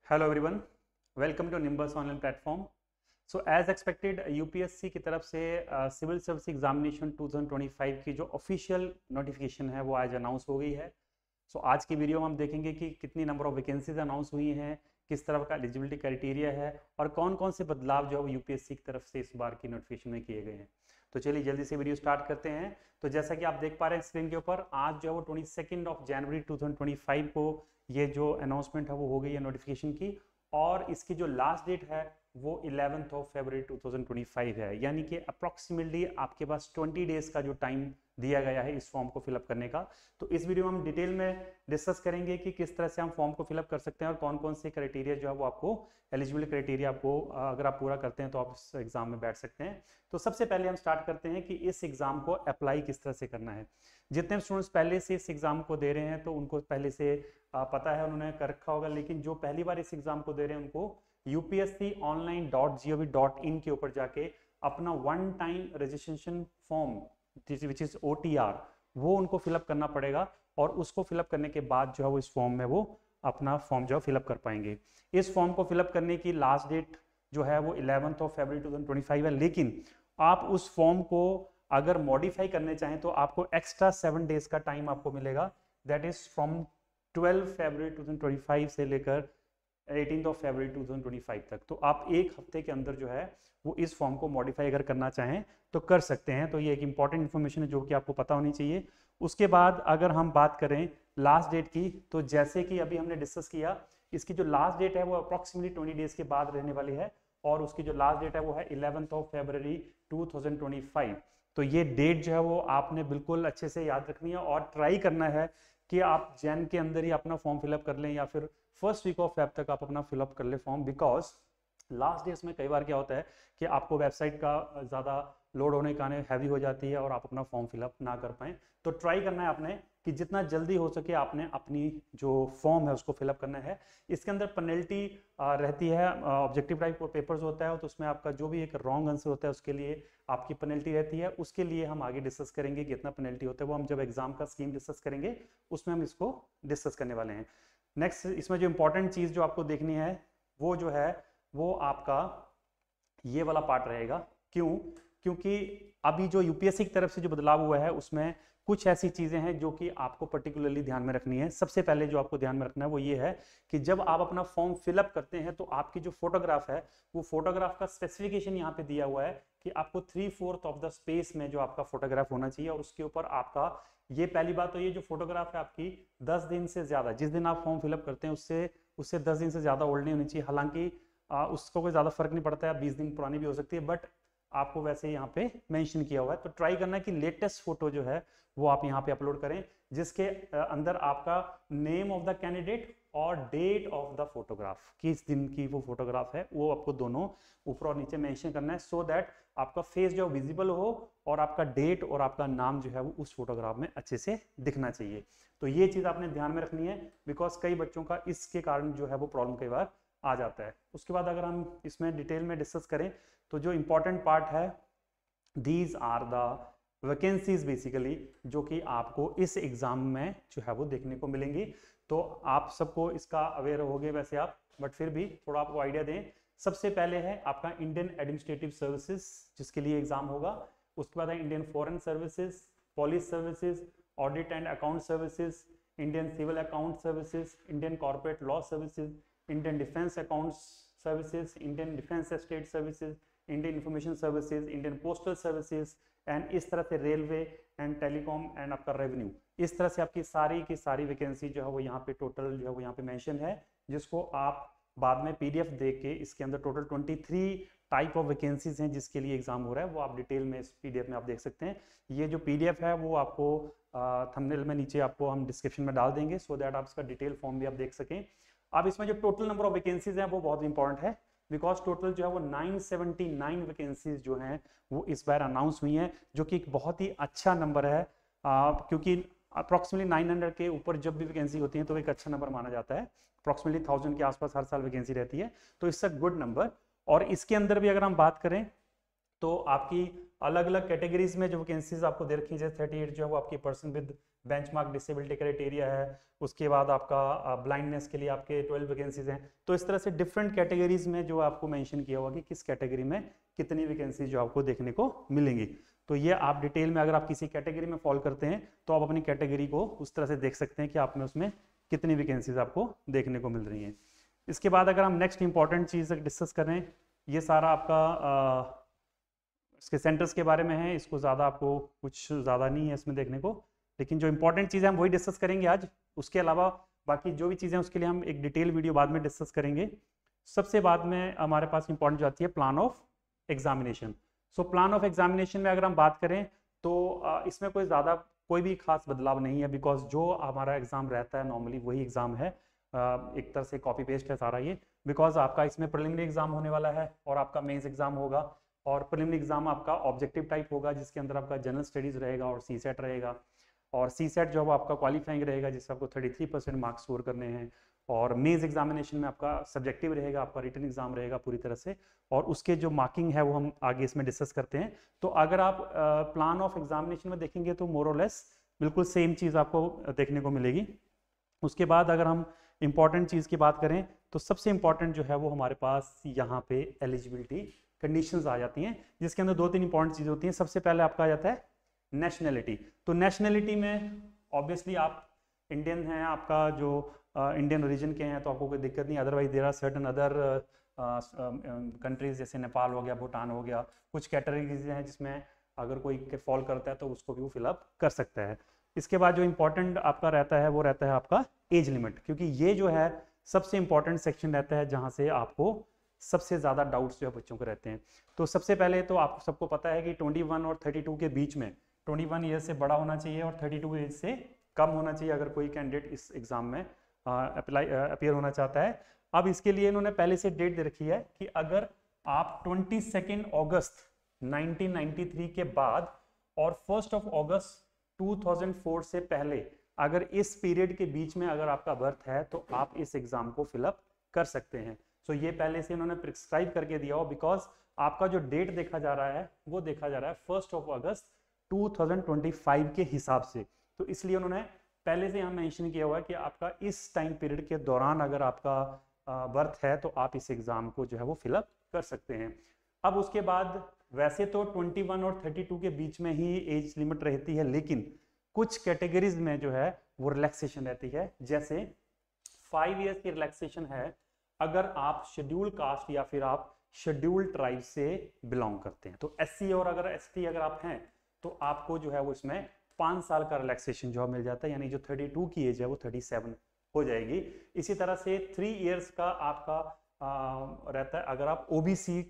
Hello everyone, welcome to Nimbus online platform. So as expected UPSC की तरफ से civil service examination 2025 की जो ऑफिशियल नोटिफिकेशन है वो आज अनाउंस हो गई है। सो आज की वीडियो में हम देखेंगे कि कितनी नंबर ऑफ वैकेंसीज अनाउंस हुई हैं, किस तरह का एलिजिबिलिटी क्राइटेरिया है और कौन कौन से बदलाव जो है वो यूपीएससी की तरफ से इस बार की नोटिफिकेशन में किए गए हैं। तो चलिए जल्दी से वीडियो स्टार्ट करते हैं। तो जैसा कि आप देख पा रहे हैं स्क्रीन के ऊपर, आज जो है वो 22 जनवरी 2025 को ये जो अनाउंसमेंट है वो हो गई है नोटिफिकेशन की, और इसकी जो लास्ट डेट है वो 11 फरवरी 2025 है। यानी कि अप्रॉक्सीमेटली आपके पास 20 डेज का जो टाइम दिया गया है इस फॉर्म को फिलअप करने का। तो इस वीडियो में हम डिटेल में डिस्कस करेंगे कि किस तरह से हम फॉर्म को फिलअप कर सकते हैं और कौन कौन से क्राइटेरिया जो है वो आपको एलिजिबिलिटी क्राइटेरिया आपको अगर आप पूरा करते हैं तो आप इस एग्जाम में बैठ सकते हैं। तो सबसे पहले हम स्टार्ट करते हैं कि इस एग्जाम को अप्लाई किस तरह से करना है। जितने स्टूडेंट्स पहले से इस एग्जाम को दे रहे हैं तो उनको पहले से पता है, उन्होंने कर रखा होगा, लेकिन जो पहली बार इस एग्जाम को दे रहे हैं उनको upsconline.gov.in के ऊपर जाके अपना one time registration form which is OTR वो उनको फिलअप करना पड़ेगा, और उसको फिलअप करने के बाद जो है वो इस फॉर्म में वो अपना फॉर्म जो है फिलअप कर पाएंगे। इस फॉर्म को फिलअप करने की लास्ट डेट जो है वो 11 फरवरी 2025 है, लेकिन आप उस फॉर्म को अगर मॉडिफाई करने चाहें तो आपको एक्स्ट्रा 7 डेज का टाइम आपको मिलेगा। दैट इज फ्रॉम 12 फरवरी 2025 से लेकर 18 फरवरी 2025 तक। तो आप एक हफ्ते के अंदर जो है वो इस फॉर्म को मॉडिफाई अगर करना चाहें तो कर सकते हैं। तो ये एक इंपॉर्टेंट इन्फॉर्मेशन है जो कि आपको पता होनी चाहिए। उसके बाद अगर हम बात करें लास्ट डेट की, तो जैसे कि अभी हमने डिस्कस किया, इसकी जो लास्ट डेट है वो अप्रॉक्सीमेटली 20 डेज के बाद रहने वाली है, और उसकी जो लास्ट डेट है वो है 11 फरवरी 2025। तो ये डेट जो है वो आपने बिल्कुल अच्छे से याद रखनी है और ट्राई करना है कि आप जैन के अंदर ही अपना फॉर्म फिलअप कर लें या फिर फर्स्ट वीक ऑफ फेब तक आप अपना फिलअप कर ले फॉर्म। बिकॉज लास्ट डेज में कई बार क्या होता है कि आपको वेबसाइट का ज़्यादा लोड होने के कारण हैवी हो जाती है और आप अपना फॉर्म फिलअप ना कर पाएँ। तो ट्राई करना है आपने कि जितना जल्दी हो सके आपने अपनी जो फॉर्म है उसको फिलअप करना है। इसके अंदर पेनल्टी रहती है, ऑब्जेक्टिव टाइप पेपर्स होता है तो उसमें आपका जो भी एक रॉन्ग आंसर होता है उसके लिए आपकी पेनल्टी रहती है। उसके लिए हम आगे डिस्कस करेंगे कि कितना पेनल्टी होता है, वो हम जब एग्जाम का स्कीम डिस्कस करेंगे उसमें हम इसको डिस्कस करने वाले हैं। नेक्स्ट इसमें जो इंपॉर्टेंट चीज जो आपको देखनी है वो जो है वो आपका ये वाला पार्ट रहेगा। क्यों? क्योंकि अभी जो यूपीएससी की तरफ से जो बदलाव हुआ है उसमें कुछ ऐसी चीजें हैं जो कि आपको पर्टिकुलरली ध्यान में रखनी है। सबसे पहले जो आपको ध्यान में रखना है वो ये है कि जब आप अपना फॉर्म फिलअप करते हैं तो आपकी जो फोटोग्राफ है वो फोटोग्राफ का स्पेसिफिकेशन यहाँ पे दिया हुआ है कि आपको 3/4 ऑफ द स्पेस में जो आपका फोटोग्राफ होना चाहिए, और उसके ऊपर आपका ये पहली बात तो ये जो फोटोग्राफ है आपकी 10 दिन से ज्यादा, जिस दिन आप फॉर्म फिलअप करते हैं उससे 10 दिन से ज्यादा ओल्ड नहीं होनी चाहिए। हालांकि उसको कोई ज्यादा फर्क नहीं पड़ता है, 20 दिन पुरानी भी हो सकती है, बट आपको वैसे यहाँ पे मेंशन किया हुआ है। तो ट्राई करना है कि लेटेस्ट फोटो जो है वो आप यहाँ पे अपलोड करें जिसके अंदर आपका नेम ऑफ द कैंडिडेट और डेट ऑफ द फोटोग्राफ, किस दिन की वो फोटोग्राफ है, वो आपको दोनों ऊपर और नीचे मेंशन करना है, सो दैट आपका फेस जो विजिबल हो और आपका डेट और आपका नाम जो है वो उस फोटोग्राफ में अच्छे से दिखना चाहिए। तो ये चीज आपने ध्यान में रखनी है, बिकॉज कई बच्चों का इसके कारण जो है वो प्रॉब्लम कई बार आ जाता है। उसके बाद अगर हम इसमें डिटेल में डिस्कस करें तो जो इंपॉर्टेंट पार्ट है, these are the vacancies basically जो कि आपको इस एग्जाम में जो है वो देखने को मिलेंगी। तो आप सबको इसका अवेयर हो गए वैसे आप, बट फिर भी थोड़ा आपको आइडिया दें। सबसे पहले है आपका इंडियन एडमिनिस्ट्रेटिव सर्विसेज जिसके लिए एग्जाम होगा। उसके बाद है Indian foreign services, police services, audit and account services, Indian civil account services, Indian corporate law services, Indian defence accounts services, Indian defence estate services, Indian information services, Indian postal services, and इस तरह से railway and telecom and आपका revenue. इस तरह से आपकी सारी की सारी वैकेंसी जो है वो यहाँ पे टोटल जो है वो यहाँ पे मेंशन है, जिसको आप बाद में पीडीएफ देख के इसके अंदर टोटल 23 टाइप ऑफ वैकेंसीज हैं जिसके लिए एग्जाम हो रहा है, वो आप डिटेल में इस पीडीएफ में आप देख सकते हैं। ये जो पीडीएफ है वो आपको थंबनेल में नीचे आपको हम डिस्क्रिप्शन में डाल देंगे, सो दैट आप इसका डिटेल फॉर्म भी आप देख सकें। अब इसमें जो टोटल नंबर ऑफ वैकेंसीज हैं वो बहुत इंपॉर्टेंट है, बिकॉज टोटल जो है वो 979 वैकेंसीज जो हैं वो इस बार अनाउंस हुई हैं, जो कि एक बहुत ही अच्छा नंबर है। क्योंकि अप्रॉक्सीमेटली 900 के ऊपर जब भी वैकेंसी होती है तो एक अच्छा नंबर माना जाता है। अप्रॉक्सीमेटली 1000 के आसपास हर साल वैकेंसी रहती है, तो इट्स अ गुड नंबर। और इसके अंदर भी अगर हम बात करें तो आपकी अलग अलग कैटेगरीज में जो वैकेंसीज आपको दे रखी है, जैसे 38 जो है वो आपकी person with benchmark disability criteria है, उसके बाद आपका ब्लाइंडनेस के लिए आपके 12 वैकेंसीज हैं। तो इस तरह से डिफरेंट कैटेगरीज में जो आपको मेंशन किया होगा कि किस कैटेगरी में कितनी वैकेंसी जो आपको देखने को मिलेंगी। तो ये आप डिटेल में अगर आप किसी कैटेगरी में फॉलो करते हैं तो आप अपनी कैटेगरी को उस तरह से देख सकते हैं कि आप में उसमें कितनी वैकेंसीज आपको देखने को मिल रही हैं। इसके बाद अगर हम नेक्स्ट इंपॉर्टेंट चीज़ डिस्कस करें, ये सारा आपका इसके सेंटर्स के बारे में है, इसको ज़्यादा आपको कुछ ज़्यादा नहीं है इसमें देखने को, लेकिन जो इंपॉर्टेंट चीज़ें हम वही डिस्कस करेंगे आज। उसके अलावा बाकी जो भी चीज़ें उसके लिए हम एक डिटेल वीडियो बाद में डिस्कस करेंगे। सबसे बाद में हमारे पास इंपॉर्टेंट जो आती है plan of examination. So plan of examination में अगर हम बात करें तो इसमें कोई भी खास बदलाव नहीं है, बिकॉज जो हमारा एग्जाम रहता है नॉर्मली वही एग्जाम है, एक तरह से कॉपी पेस्ट है सारा ये। बिकॉज आपका इसमें प्रिलिमिनरी एग्जाम होने वाला है और आपका मेंस एग्जाम होगा, और प्रिलिमिनरी एग्जाम आपका ऑब्जेक्टिव टाइप होगा जिसके अंदर आपका जनरल स्टडीज रहेगा और सीसेट रहेगा, और सीसेट जो है आपका क्वालिफाइंग रहेगा जिससे आपको 33% मार्क्स स्कोर करने हैं, और मेंस एग्जामिनेशन में आपका सब्जेक्टिव रहेगा, आपका रिटन एग्जाम रहेगा पूरी तरह से, और उसके जो मार्किंग है वो हम आगे इसमें डिस्कस करते हैं। तो अगर आप प्लान ऑफ एग्जामिनेशन में देखेंगे तो मोर और लेस बिल्कुल सेम चीज़ आपको देखने को मिलेगी। उसके बाद अगर हम इंपॉर्टेंट चीज़ की बात करें तो सबसे इंपॉर्टेंट जो है वो हमारे पास यहाँ पे एलिजिबिलिटी कंडीशंस आ जाती हैं, जिसके अंदर 2-3 इंपॉर्टेंट चीज़ें होती हैं। सबसे पहले आपका आ जाता है नेशनैलिटी। तो नेशनैलिटी में ऑब्वियसली आप इंडियन हैं, आपका जो इंडियन ओरिजिन के हैं तो आपको कोई दिक्कत नहीं, otherwise there are certain other countries जैसे नेपाल हो गया, भूटान हो गया, कुछ कैटेगरीज हैं जिसमें अगर कोई फॉल करता है तो उसको भी वो फिलअप कर सकता है। इसके बाद जो इंपॉर्टेंट आपका रहता है वो रहता है आपका एज लिमिट, क्योंकि ये जो है सबसे इंपॉर्टेंट सेक्शन रहता है जहाँ से आपको सबसे ज़्यादा डाउट्स जो है बच्चों को रहते हैं। तो सबसे पहले तो आप सबको पता है कि 21 और 32 के बीच में 21 ईयर से बड़ा होना चाहिए और 32 एज से कम होना चाहिए अगर कोई कैंडिडेट इस एग्ज़ाम में अपीयर होना चाहता है। अब इसके लिए इन्होंने पहले से डेट दे रखी है कि अगर आप 22 अगस्त 1993 के बाद और 1 अगस्त 2004 से पहले अगर इस पीरियड के बीच में अगर आपका बर्थ है तो आप इस एग्जाम को फिलअप कर सकते हैं। सो ये पहले से इन्होंने प्रिस्क्राइब करके दिया हो, बिकॉज आपका जो डेट देखा जा रहा है वो देखा जा रहा है 1 अगस्त 2025 के हिसाब से। तो इसलिए उन्होंने पहले से यहाँ मेंशन किया हुआ है कि आपका इस टाइम पीरियड के दौरान अगर आपका बर्थ है तो आप इस एग्जाम को जो है वो फिलअप कर सकते हैं। अब उसके बाद वैसे तो 21 और 32 के बीच में ही एज लिमिट रहती है, लेकिन कुछ कैटेगरीज में जो है वो रिलैक्सेशन रहती है। जैसे 5 इयर्स की रिलैक्सेशन है अगर आप शेड्यूल कास्ट या फिर आप शेड्यूल ट्राइब से बिलोंग करते हैं। तो एससी और अगर एसटी अगर आप हैं तो आपको जो है वो इसमें 5 साल का रिलैक्सेशन जो मिल जाता है, यानी जो 32 की एज है वो 37 हो जाएगी। इसी तरह से 3 इयर्स का आपका रहता है अगर आप ओबीसी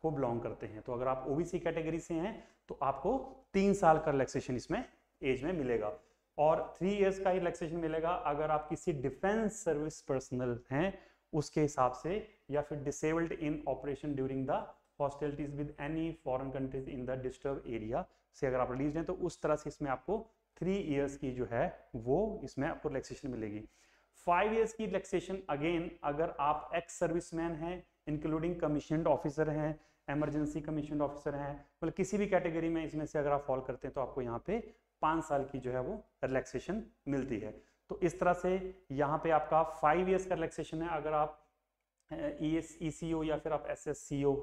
को बिलोंग करते हैं। तो अगर आप ओबीसी कैटेगरी से हैं तो आपको 3 साल का रिलैक्सेशन इसमें एज में मिलेगा, और 3 इयर्स का ही रिलैक्सेशन मिलेगा अगर आप किसी डिफेंस सर्विस पर्सनल हैं उसके हिसाब से, या फिर disabled in operation during the hostilities with any foreign countries in the disturb area से अगर आप रिलीज हैं तो उस तरह से इसमें आपको 3 इयर्स की जो है वो इसमें आपको रिलैक्सेशन मिलेगी। 5 इयर्स की रिलैक्सेशन अगेन अगर आप एक्स सर्विसमैन हैं, इंक्लूडिंग कमीशन्ड ऑफिसर हैं, इमरजेंसी कमीशन्ड ऑफिसर हैं, मतलब किसी भी कैटेगरी में इसमें से अगर आप फॉल करते हैं तो आपको यहाँ पे 5 साल की जो है वो रिलैक्सेशन मिलती है। तो इस तरह से यहाँ पे आपका 5 इयर्स का रिलैक्सेशन है अगर आप ECO या फिर आप SSCO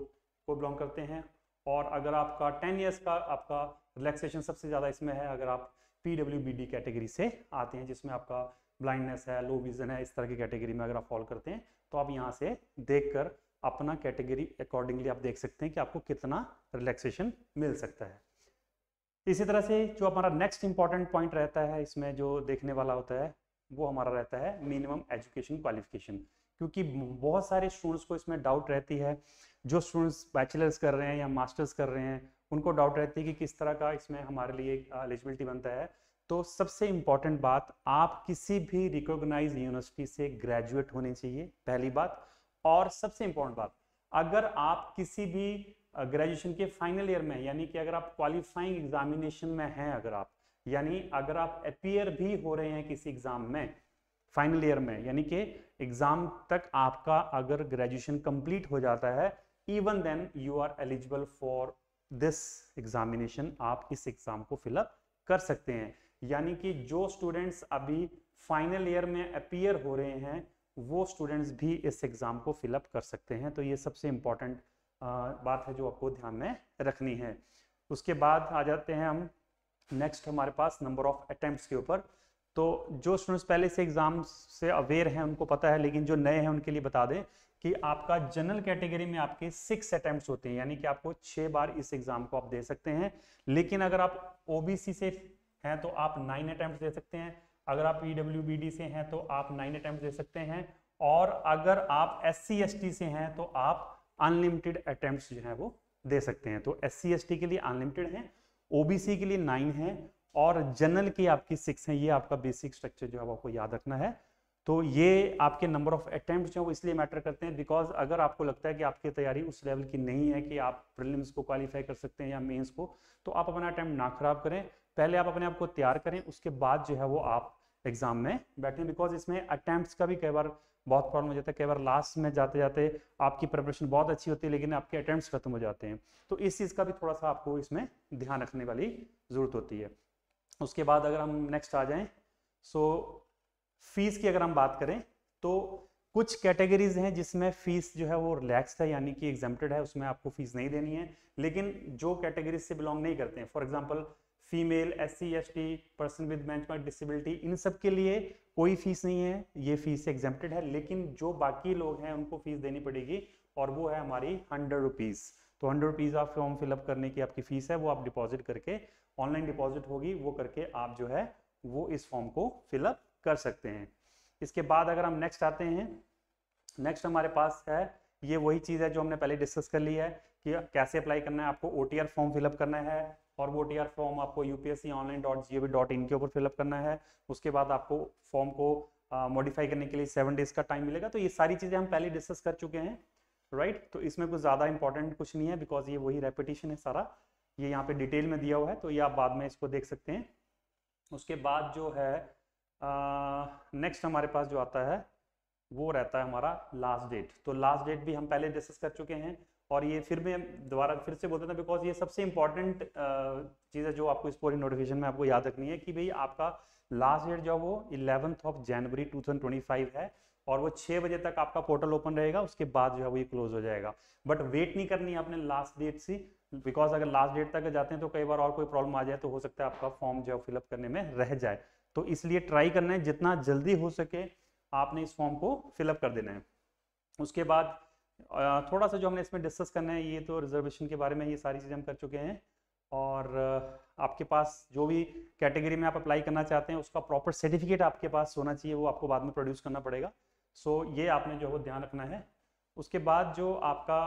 को बिलोंग करते हैं, और अगर आपका 10 इयर्स का आपका रिलैक्सेशन सबसे ज़्यादा इसमें है अगर आप PWBD कैटेगरी से आते हैं, जिसमें आपका ब्लाइंडनेस है, लो विजन है, इस तरह की कैटेगरी में अगर आप फॉल करते हैं तो आप यहाँ से देखकर अपना कैटेगरी अकॉर्डिंगली आप देख सकते हैं कि आपको कितना रिलैक्सेशन मिल सकता है। इसी तरह से जो हमारा नेक्स्ट इंपॉर्टेंट पॉइंट रहता है इसमें जो देखने वाला होता है वो हमारा रहता है मिनिमम एजुकेशन क्वालिफिकेशन, क्योंकि बहुत सारे स्टूडेंट्स को इसमें डाउट रहती है। जो स्टूडेंट्स बैचलर्स कर रहे हैं या मास्टर्स कर रहे हैं उनको डाउट रहती है कि किस तरह का इसमें हमारे लिए एलिजिबिलिटी बनता है। तो सबसे इम्पॉर्टेंट बात, आप किसी भी रिकॉग्नाइज यूनिवर्सिटी से ग्रेजुएट होने चाहिए, पहली बात। और सबसे इम्पोर्टेंट बात, अगर आप किसी भी ग्रेजुएशन के फाइनल ईयर में, यानी कि अगर आप क्वालिफाइंग एग्जामिनेशन में हैं, अगर आप यानी अगर आप अपीयर भी हो रहे हैं किसी एग्जाम में फाइनल ईयर में, यानी कि एग्जाम तक आपका अगर ग्रेजुएशन कंप्लीट हो जाता है, even then you are eligible for this examination, आप इस एग्जाम को फिलअप कर सकते हैं। यानी कि जो स्टूडेंट्स अभी फाइनल ईयर में अपीयर हो रहे हैं वो स्टूडेंट्स भी इस एग्जाम को फिलअप कर सकते हैं। तो ये सबसे इंपॉर्टेंट बात है जो आपको ध्यान में रखनी है। उसके बाद आ जाते हैं हम नेक्स्ट हमारे पास नंबर ऑफ अटेम्प्ट्स के ऊपर। तो जो स्टूडेंट्स पहले से एग्जाम से अवेयर हैं उनको पता है, लेकिन जो नए हैं उनके लिए बता दें कि आपका जनरल कैटेगरी में आपके 6 अटेम्प्ट्स होते हैं, यानी कि आपको 6 बार इस एग्जाम को आप दे सकते हैं। लेकिन अगर आप ओबीसी से हैं तो आप 9 अटेम्प्ट्स दे सकते हैं, अगर आप पीडब्ल्यूबीडी से हैं तो आप 9 अटेम्प्ट्स दे सकते हैं, और अगर आप SC ST से हैं तो आप अनलिमिटेड अटेम्प्ट्स जो है वो दे सकते हैं। तो SC ST के लिए अनलिमिटेड है, ओबीसी के लिए 9 है, और जनरल की आपकी 6 है। ये आपका बेसिक स्ट्रक्चर जो है आपको याद रखना है। तो ये आपके नंबर ऑफ अटेम्प्ट्स जो है वो इसलिए मैटर करते हैं बिकॉज अगर आपको लगता है कि आपकी तैयारी उस लेवल की नहीं है कि आप प्रीलिम्स को क्वालिफाई कर सकते हैं या मेंस को, तो आप अपना अटेम्प्ट ना खराब करें, पहले आप अपने आप को तैयार करें, उसके बाद जो है वो आप एग्जाम में बैठें। बिकॉज इसमें अटेम्प्ट्स का भी कई बार बहुत प्रॉब्लम हो जाता है, कई बार लास्ट में जाते जाते आपकी प्रिपरेशन बहुत अच्छी होती है लेकिन आपके अटेम्प्ट्स खत्म हो जाते हैं। तो इस चीज़ का भी थोड़ा सा आपको इसमें ध्यान रखने वाली जरूरत होती है। उसके बाद अगर हम नेक्स्ट आ जाएं, सो फीस की अगर हम बात करें तो कुछ कैटेगरीज हैं जिसमें फीस जो है वो रिलैक्स्ड है, यानी कि एग्जेम्प्टेड है, उसमें आपको फीस नहीं देनी है। लेकिन जो कैटेगरीज से बिलोंग नहीं करते हैं, for example female, SC ST, person with benchmark disability, इन सब के लिए कोई फीस नहीं है, ये फीस एग्जेम्प्टेड है। लेकिन जो बाकी लोग हैं उनको फीस देनी पड़ेगी, और वो है हमारी 100 रुपीज़। तो 100 रुपीज़ आप फॉर्म फिलअप करने की आपकी फीस है, वो आप डिपॉजिट करके, ऑनलाइन डिपॉजिट होगी, वो करके आप जो है वो इस फॉर्म को फिलअप कर सकते हैं। इसके बाद अगर हम नेक्स्ट आते हैं, नेक्स्ट हमारे पास है, ये वही चीज़ है जो हमने पहले डिस्कस कर ली है कि कैसे अप्लाई करना है। आपको OTR फॉर्म फिलअप करना है, और वो OTR फॉर्म आपको upsconline.gov.in के ऊपर फिलअप करना है। उसके बाद आपको फॉर्म को मॉडिफाई करने के लिए 7 डेज का टाइम मिलेगा। तो ये सारी चीज़ें हम पहले डिस्कस कर चुके हैं, राइट। तो इसमें कुछ ज़्यादा इंपॉर्टेंट कुछ नहीं है, बिकॉज ये वही रेपिटेशन है सारा, ये यहाँ पे डिटेल में दिया हुआ है, तो ये आप बाद में इसको देख सकते हैं। उसके बाद जो है नेक्स्ट हमारे पास जो आता है वो रहता है हमारा लास्ट डेट। तो लास्ट डेट भी हम पहले डिस्कस कर चुके हैं, और ये फिर भी दोबारा फिर से बोलते हैं बिकॉज ये सबसे इंपॉर्टेंट चीज़ है जो आपको इस पूरी नोटिफिकेशन में आपको याद रखनी है कि भाई आपका लास्ट डेट जो वो 11 जनवरी 2025 है, और वो 6 बजे तक आपका पोर्टल ओपन रहेगा, उसके बाद जो है वो ये क्लोज हो जाएगा। बट वेट नहीं करनी है आपने लास्ट डेट से, बिकॉज अगर लास्ट डेट तक जाते हैं तो कई बार और कोई प्रॉब्लम आ जाए तो हो सकता है आपका फॉर्म जो है फिलअप करने में रह जाए। तो इसलिए ट्राई करना है जितना जल्दी हो सके आपने इस फॉर्म को फिलअप कर देना है। उसके बाद थोड़ा सा जो हमने इसमें डिस्कस करना है, ये तो रिजर्वेशन के बारे में ये सारी चीज़ें हम कर चुके हैं, और आपके पास जो भी कैटेगरी में आप अप्लाई करना चाहते हैं उसका प्रॉपर सर्टिफिकेट आपके पास होना चाहिए, वो आपको बाद में प्रोड्यूस करना पड़ेगा। सो ये आपने जो है ध्यान रखना है। उसके बाद जो आपका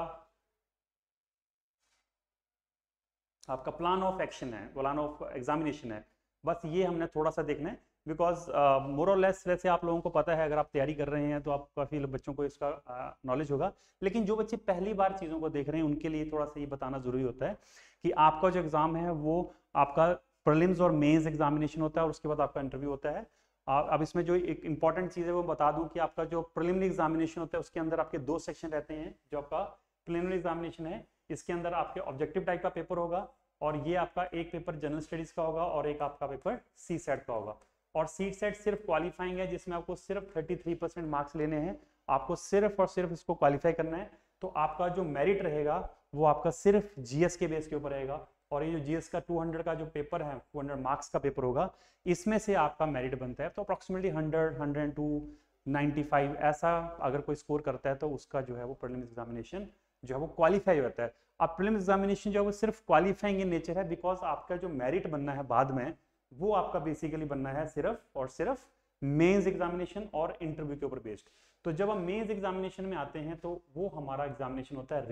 प्लान ऑफ एक्शन है, प्लान ऑफ एग्जामिनेशन है, बस ये हमने थोड़ा सा देखना है। बिकॉज मोर और लेस वैसे आप लोगों को पता है, अगर आप तैयारी कर रहे हैं तो आप काफ़ी बच्चों को इसका नॉलेज होगा, लेकिन जो बच्चे पहली बार चीज़ों को देख रहे हैं उनके लिए थोड़ा सा ये बताना जरूरी होता है कि आपका जो एग्ज़ाम है वो आपका प्रीलिम्स और मेंस एग्जामिनेशन होता है, और उसके बाद आपका इंटरव्यू होता है। अब इसमें जो एक इंपॉर्टेंट चीज़ है वो बता दूं कि आपका जो प्रीलिमिनरी एग्जामिनेशन होता है उसके अंदर आपके 2 सेक्शन रहते हैं। जो आपका प्रीलिमिनरी एग्जामिनेशन है, इसके अंदर आपके ऑब्जेक्टिव टाइप का पेपर होगा, और ये आपका एक पेपर जनरल स्टडीज का होगा और एक आपका पेपर CSET का होगा। और CSET सिर्फ क्वालिफाइंग है, जिसमें आपको सिर्फ 33% मार्क्स लेने हैं, आपको सिर्फ और सिर्फ इसको क्वालिफाई करना है। तो आपका जो मेरिट रहेगा वो आपका सिर्फ GS के बेस के ऊपर रहेगा, और ये जो GS का 200 का जो पेपर है, 200 मार्क्स का पेपर होगा, इसमें से आपका मेरिट बनता है। तो अप्रॉक्सीमेटली 100, 102, 95 ऐसा अगर कोई स्कोर करता है तो उसका जो है वो प्रीलिम्स एग्जामिनेशन जो है वो क्वालिफाई होता है। अब प्रीलिम्स एग्जामिनेशन जो है वो सिर्फ क्वालिफाइंग इन नेचर है, बिकॉज आपका जो मेरिट बनना है बाद में वो आपका बेसिकली बनना है सिर्फ और सिर्फ मेंस एग्जामिनेशन और इंटरव्यू के ऊपर बेस्ड। तो जब हम मेंस एग्जामिनेशन में आते हैं तो वो हमारा एग्जामिनेशन होता है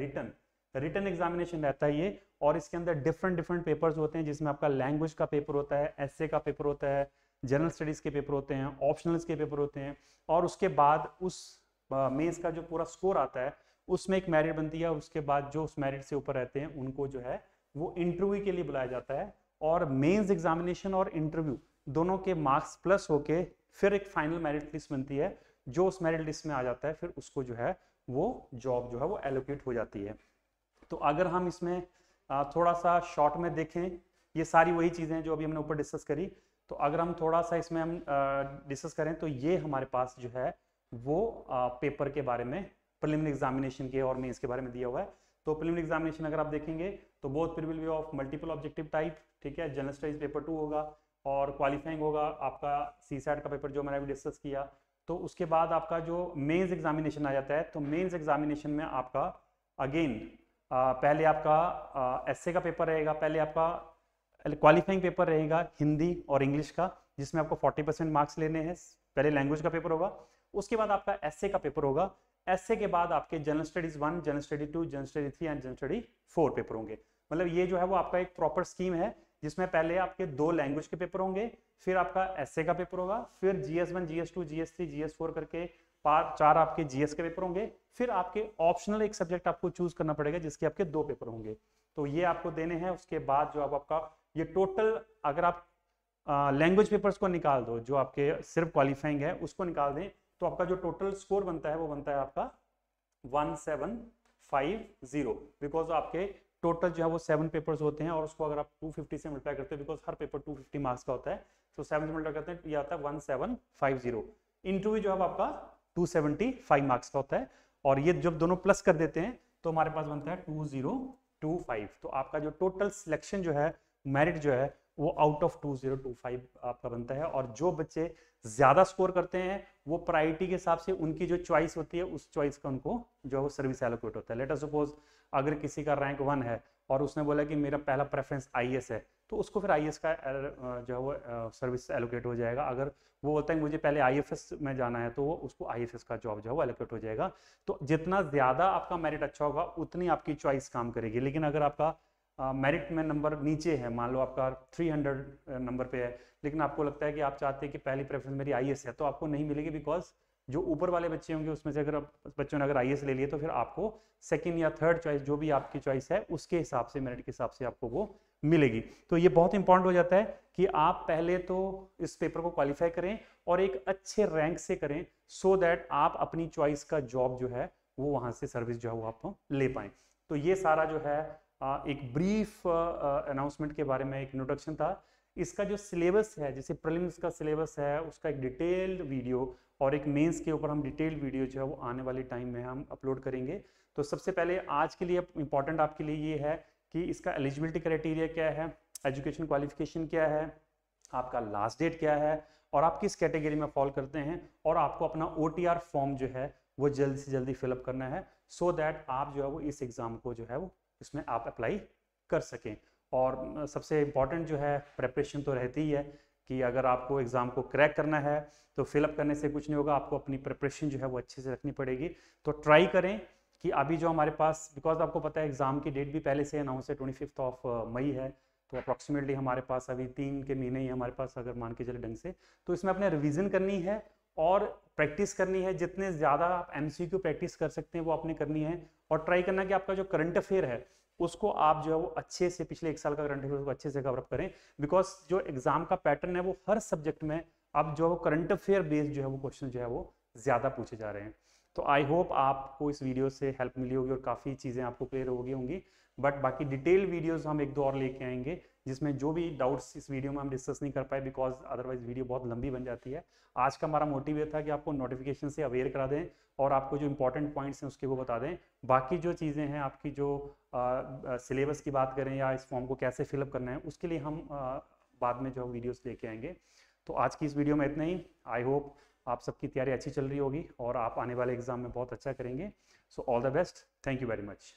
रिटन एग्जामिनेशन रहता है ये, और इसके अंदर डिफरेंट पेपर्स होते हैं, जिसमें आपका लैंग्वेज का पेपर होता है, एसे का पेपर होता है, जनरल स्टडीज के पेपर होते हैं, ऑप्शनल्स के पेपर होते हैं, और उसके बाद उस मेंस का जो पूरा स्कोर आता है उसमें एक मेरिट बनती है, और उसके बाद जो उस मेरिट से ऊपर रहते हैं उनको जो है वो इंटरव्यू के लिए बुलाया जाता है। और मेंस एग्जामिनेशन और इंटरव्यू दोनों के मार्क्स प्लस होके फिर एक फाइनल मेरिट लिस्ट बनती है, जो उस मेरिट लिस्ट में आ जाता है फिर उसको जो है वो जॉब जो है वो एलोकेट हो जाती है। तो अगर हम इसमें थोड़ा सा शॉर्ट में देखें, ये सारी वही चीज़ें जो अभी हमने ऊपर डिस्कस करी। तो अगर हम थोड़ा सा इसमें हम डिस्कस करें तो ये हमारे पास जो है वो पेपर के बारे में प्रीलिमिनरी एग्जामिनेशन के और मेंस के बारे में दिया हुआ है। तो प्रीलिमिनरी एग्जामिनेशन अगर आप देखेंगे तो both will be of multiple objective type, ठीक है। जनरल स्टडीज पेपर 2 होगा और क्वालिफाइंग होगा आपका सीसैट का पेपर जो मैंने अभी डिस्कस किया। तो उसके बाद आपका जो मेंस एग्जामिनेशन आ जाता है, तो मेंस एग्जामिनेशन में आपका अगेन पहले आपका एसए का पेपर रहेगा, पहले आपका क्वालिफाइंग पेपर रहेगा हिंदी और इंग्लिश का, जिसमें आपको 40% मार्क्स लेने हैं। पहले लैंग्वेज का पेपर होगा, उसके बाद आपका एसए का पेपर होगा। एसए के बाद आपके general studies 1, general study 2, general study 3 and general study 4 paper होंगे। मतलब ये जो है वो आपका एक प्रॉपर स्कीम है, जिसमें पहले आपके 2 लैंग्वेज के पेपर होंगे, फिर आपका एसए का पेपर होगा, फिर GS1, GS2, GS3, GS4 करके 4 आपके जीएस के पेपर होंगे, फिर आपके ऑप्शनल एक सब्जेक्ट आपको चूज करना पड़ेगा जिसके आपके 2 पेपर होंगे। तो ये आपको देने हैं। उसके बाद जो आपका ये टोटल, अगर आप लैंग्वेज पेपर्स को निकाल दो, जो आपके सिर्फ क्वालिफाइंग है उसको निकाल दें, तो आपका जो टोटल स्कोर बनता है वो बनता है आपका 1750, बिकॉज आपके टोटल जो है वो 7 पेपर्स होते हैं और उसको अगर आप 250 से मल्टीप्लाई करते हैं, बिकॉज हर पेपर 250 मार्क्स का होता है, तो 7 से मल्टीप्लाई करते हैं, ये आता है 1750। इंटरव्यू जो है आपका 275 मार्क्स का होता है, और ये जब दोनों प्लस कर देते हैं तो हमारे पास बनता है 2025। तो आपका जो टोटल सिलेक्शन जो है, मेरिट जो है वो आउट ऑफ 2025 आपका बनता है। और जो बच्चे ज्यादा स्कोर करते हैं वो प्रायोरिटी के हिसाब से उनकी जो चॉइस होती है उस चॉइस का उनको जो है वो सर्विस एलोकेट होता है। लेट अस सपोज अगर किसी का रैंक 1 है और उसने बोला कि मेरा पहला प्रेफरेंस आईएएस है, तो उसको फिर आईएएस का जो है वो सर्विस एलोकेट हो जाएगा। अगर वो बोलता है मुझे पहले आईएफएस में जाना है, तो वो उसको आईएफएस का जॉब जो है वो एलोकेट हो जाएगा। तो जितना ज्यादा आपका मेरिट अच्छा होगा उतनी आपकी चॉइस काम करेगी। लेकिन अगर आपका मेरिट में नंबर नीचे है, मान लो आपका 300 नंबर पे है, लेकिन आपको लगता है कि आप चाहते हैं कि पहली प्रेफरेंस मेरी आईएएस है, तो आपको नहीं मिलेगी, बिकॉज जो ऊपर वाले बच्चे होंगे उसमें से अगर बच्चों ने अगर आईएएस ले लिया तो फिर आपको सेकंड या थर्ड चॉइस जो भी आपकी चॉइस है उसके हिसाब से, मेरिट के हिसाब से आपको वो मिलेगी। तो ये बहुत इंपॉर्टेंट हो जाता है कि आप पहले तो इस पेपर को क्वालिफाई करें और एक अच्छे रैंक से करें, सो दैट आप अपनी चॉइस का जॉब जो है वो वहां से सर्विस जो है वो आप ले पाएं। तो ये सारा जो है एक ब्रीफ अनाउंसमेंट के बारे में एक इंट्रोडक्शन था। इसका जो सिलेबस है, जैसे प्रीलिम्स का सिलेबस है, उसका एक डिटेल्ड वीडियो और एक मेंस के ऊपर हम डिटेल्ड वीडियो जो है वो आने वाले टाइम में हम अपलोड करेंगे। तो सबसे पहले आज के लिए इंपॉर्टेंट आपके लिए ये है कि इसका एलिजिबिलिटी क्राइटेरिया क्या है, एजुकेशन क्वालिफिकेशन क्या है, आपका लास्ट डेट क्या है और आप किस कैटेगरी में फॉल करते हैं, और आपको अपना OTR फॉर्म जो है वो जल्दी से जल्दी फिलअप करना है, सो दैट आप जो है वो इस एग्जाम को जो है वो इसमें आप अप्लाई कर सकें। और सबसे इम्पॉर्टेंट जो है प्रेपरेशन तो रहती ही है कि अगर आपको एग्जाम को क्रैक करना है तो फिलअप करने से कुछ नहीं होगा, आपको अपनी प्रिपरेशन जो है वो अच्छे से रखनी पड़ेगी। तो ट्राई करें कि अभी जो हमारे पास, बिकॉज आपको पता है एग्जाम की डेट भी पहले से अनाउंस है, 25 मई है, तो अप्रॉक्सीमेटली हमारे पास अभी 3 के महीने ही हमारे पास, अगर मान के चले ढंग से, तो इसमें अपने रिवीजन करनी है और प्रैक्टिस करनी है। जितने ज़्यादा आप MCQ प्रैक्टिस कर सकते हैं वो आपने करनी है, और ट्राई करना कि आपका जो करंट अफेयर है उसको आप जो है वो अच्छे से, पिछले 1 साल का करंट अफेयर को अच्छे से कवर अप करें, बिकॉज जो एग्जाम का पैटर्न है वो हर सब्जेक्ट में अब जो करंट अफेयर बेस्ड जो है वो क्वेश्चन जो है वो ज़्यादा पूछे जा रहे हैं। तो आई होप आपको इस वीडियो से हेल्प मिली होगी और काफ़ी चीज़ें आपको क्लियर हो गई होंगी। बट बाकी डिटेल वीडियोस हम 1-2 और लेके आएंगे, जिसमें जो भी डाउट्स इस वीडियो में हम डिस्कस नहीं कर पाए, बिकॉज अदरवाइज वीडियो बहुत लंबी बन जाती है। आज का हमारा मोटिव ये था कि आपको नोटिफिकेशन से अवेयर करा दें और आपको जो इंपॉर्टेंट पॉइंट्स हैं उसके वो बता दें। बाकी जो चीज़ें हैं, आपकी जो सिलेबस की बात करें या इस फॉर्म को कैसे फिलअप करना है, उसके लिए हम बाद में जो वीडियोस लेके आएंगे। तो आज की इस वीडियो में इतना ही। आई होप आप सबकी तैयारी अच्छी चल रही होगी और आप आने वाले एग्जाम में बहुत अच्छा करेंगे। So all the best, thank you very much.